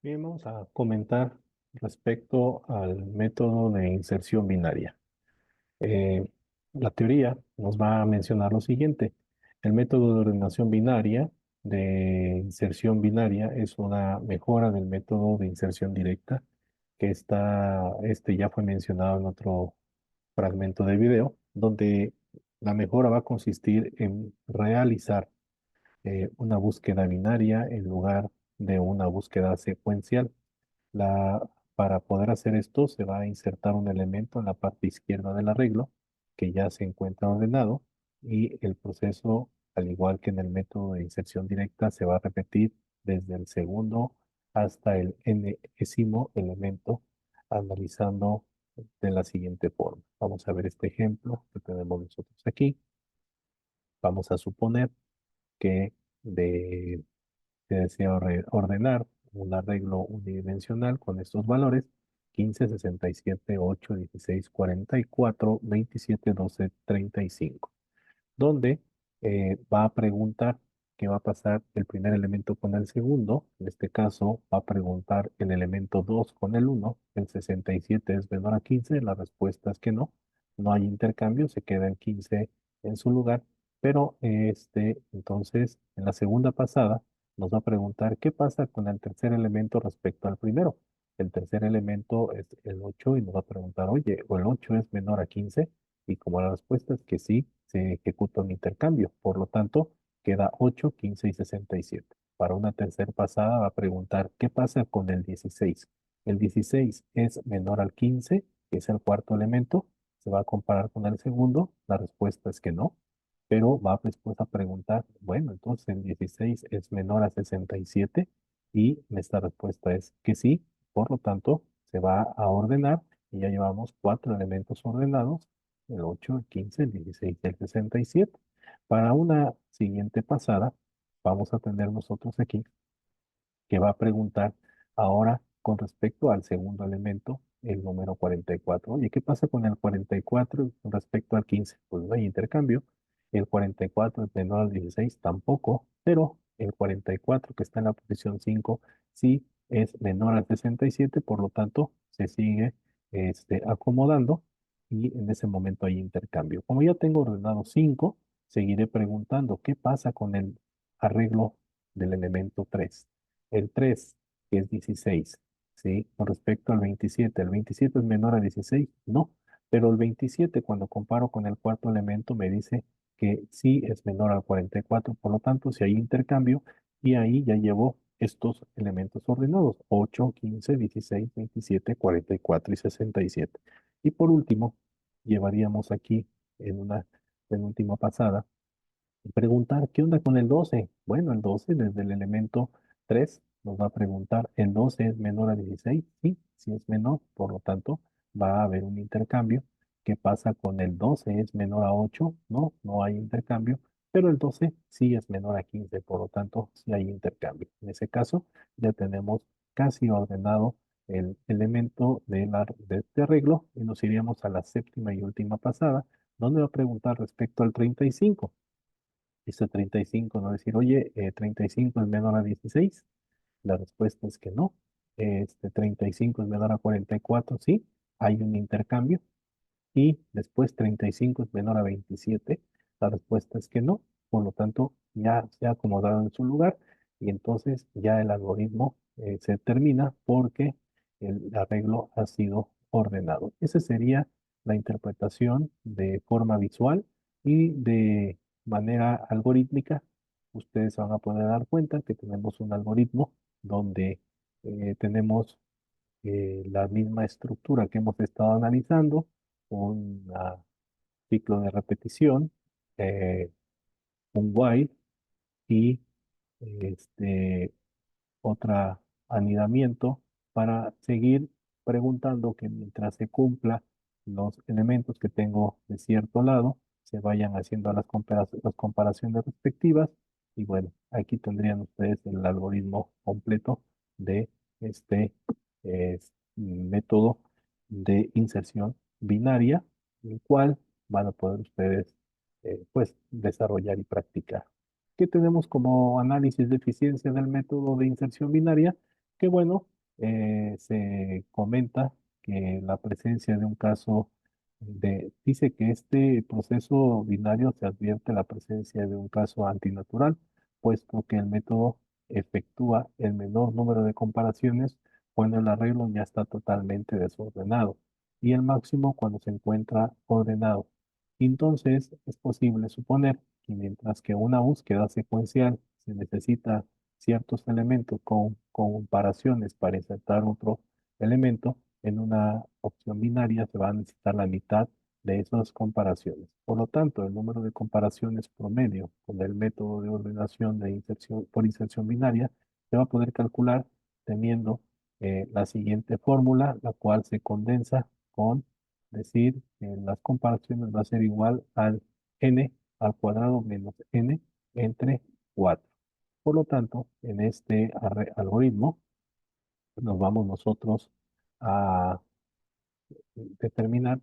Bien, vamos a comentar respecto al método de inserción binaria. Eh, la teoría nos va a mencionar lo siguiente. El método de ordenación binaria de inserción binaria es una mejora del método de inserción directa este ya fue mencionado en otro fragmento de video, donde la mejora va a consistir en realizar una búsqueda binaria en lugar de una búsqueda secuencial. La, para poder hacer esto, se va a insertar un elemento en la parte izquierda del arreglo que ya se encuentra ordenado y el proceso, al igual que en el método de inserción directa, se va a repetir desde el segundo hasta el enésimo elemento, analizando de la siguiente forma. Vamos a ver este ejemplo que tenemos nosotros aquí. Vamos a suponer que de se desea ordenar un arreglo unidimensional con estos valores: 15, 67, 8, 16, 44, 27, 12, 35, donde va a preguntar qué va a pasar el primer elemento con el segundo. En este caso, va a preguntar el elemento 2 con el uno. El 67 es menor a 15. La respuesta es que no. No hay intercambio, se queda el 15 en su lugar. Pero entonces, en la segunda pasada, nos va a preguntar qué pasa con el tercer elemento respecto al primero. El tercer elemento es el 8 y nos va a preguntar, oye, ¿o el 8 es menor a 15? Y como la respuesta es que sí, se ejecuta un intercambio. Por lo tanto, queda 8, 15 y 67. Para una tercera pasada va a preguntar, ¿qué pasa con el 16? El 16 es menor al 15, que es el cuarto elemento. Se va a comparar con el segundo. La respuesta es que no. Pero va después a preguntar, bueno, entonces el 16 es menor a 67 y esta respuesta es que sí. Por lo tanto, se va a ordenar y ya llevamos cuatro elementos ordenados: el 8, el 15, el 16 y el 67. Para una siguiente pasada, vamos a tener nosotros aquí que va a preguntar ahora con respecto al segundo elemento, el número 44. Oye, ¿qué pasa con el 44 con respecto al 15? Pues no hay intercambio. El 44 es menor al 16, tampoco, pero el 44 que está en la posición 5 sí es menor al 67, por lo tanto se sigue acomodando y en ese momento hay intercambio. Como ya tengo ordenado 5, seguiré preguntando qué pasa con el arreglo del elemento 3. El 3, que es 16, ¿sí? Con respecto al 27, ¿el 27 es menor a 16? No, pero el 27 cuando comparo con el cuarto elemento me dice que sí es menor al 44. Por lo tanto, si hay intercambio, y ahí ya llevo estos elementos ordenados: 8, 15, 16, 27, 44 y 67. Y por último, llevaríamos aquí en una penúltima pasada preguntar, ¿qué onda con el 12? Bueno, el 12 desde el elemento 3 nos va a preguntar, ¿el 12 es menor a 16? Sí, sí es menor, por lo tanto va a haber un intercambio. ¿Qué pasa con el 12? ¿Es menor a 8? No, no hay intercambio, pero el 12 sí es menor a 15, por lo tanto sí hay intercambio. En ese caso ya tenemos casi ordenado el elemento de este arreglo y nos iríamos a la séptima y última pasada, donde va a preguntar respecto al 35. Dice 35, no decir, oye, 35 es menor a 16. La respuesta es que no. 35 es menor a 44, sí, hay un intercambio. Y después 35 es menor a 27. La respuesta es que no. Por lo tanto, ya se ha acomodado en su lugar y entonces ya el algoritmo se termina porque el arreglo ha sido ordenado. Esa sería la interpretación de forma visual y de manera algorítmica. Ustedes se van a poder dar cuenta que tenemos un algoritmo donde tenemos la misma estructura que hemos estado analizando: un ciclo de repetición, eh, un while y otra anidamiento, para seguir preguntando que mientras se cumpla los elementos que tengo de cierto lado, se vayan haciendo las comparaciones respectivas. Y bueno, aquí tendrían ustedes el algoritmo completo de este eh, método de inserción binaria, el cual van a poder ustedes pues desarrollar y practicar. ¿Qué tenemos como análisis de eficiencia del método de inserción binaria? Que bueno, se comenta que la presencia de un caso dice que este proceso binario se advierte la presencia de un caso antinatural, puesto que el método efectúa el menor número de comparaciones cuando el arreglo ya está totalmente desordenado y el máximo cuando se encuentra ordenado. Entonces, es posible suponer que mientras que una búsqueda secuencial se necesita ciertos elementos con comparaciones para insertar otro elemento, en una opción binaria se va a necesitar la mitad de esas comparaciones. Por lo tanto, el número de comparaciones promedio con el método de ordenación de inserción por inserción binaria se va a poder calcular teniendo la siguiente fórmula, la cual se condensa con decir que las comparaciones va a ser igual al n al cuadrado menos n entre 4. Por lo tanto, en este algoritmo nos vamos nosotros a determinar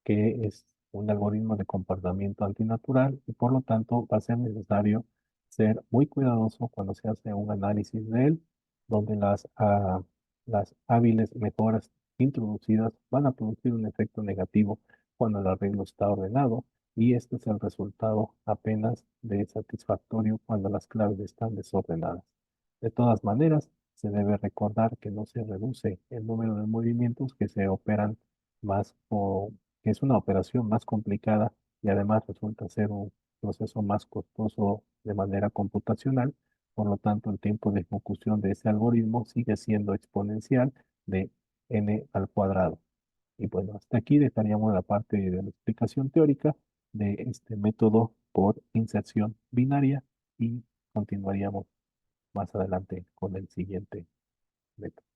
que es un algoritmo de comportamiento antinatural y por lo tanto va a ser necesario ser muy cuidadoso cuando se hace un análisis de él, donde las hábiles mejoras introducidas van a producir un efecto negativo cuando el arreglo está ordenado y este es el resultado apenas de satisfactorio cuando las claves están desordenadas. De todas maneras, se debe recordar que no se reduce el número de movimientos que se operan más o que es una operación más complicada y además resulta ser un proceso más costoso de manera computacional. Por lo tanto, el tiempo de ejecución de ese algoritmo sigue siendo exponencial de n al cuadrado. Y bueno, hasta aquí dejaríamos la parte de la explicación teórica de este método por inserción binaria y continuaríamos más adelante con el siguiente método.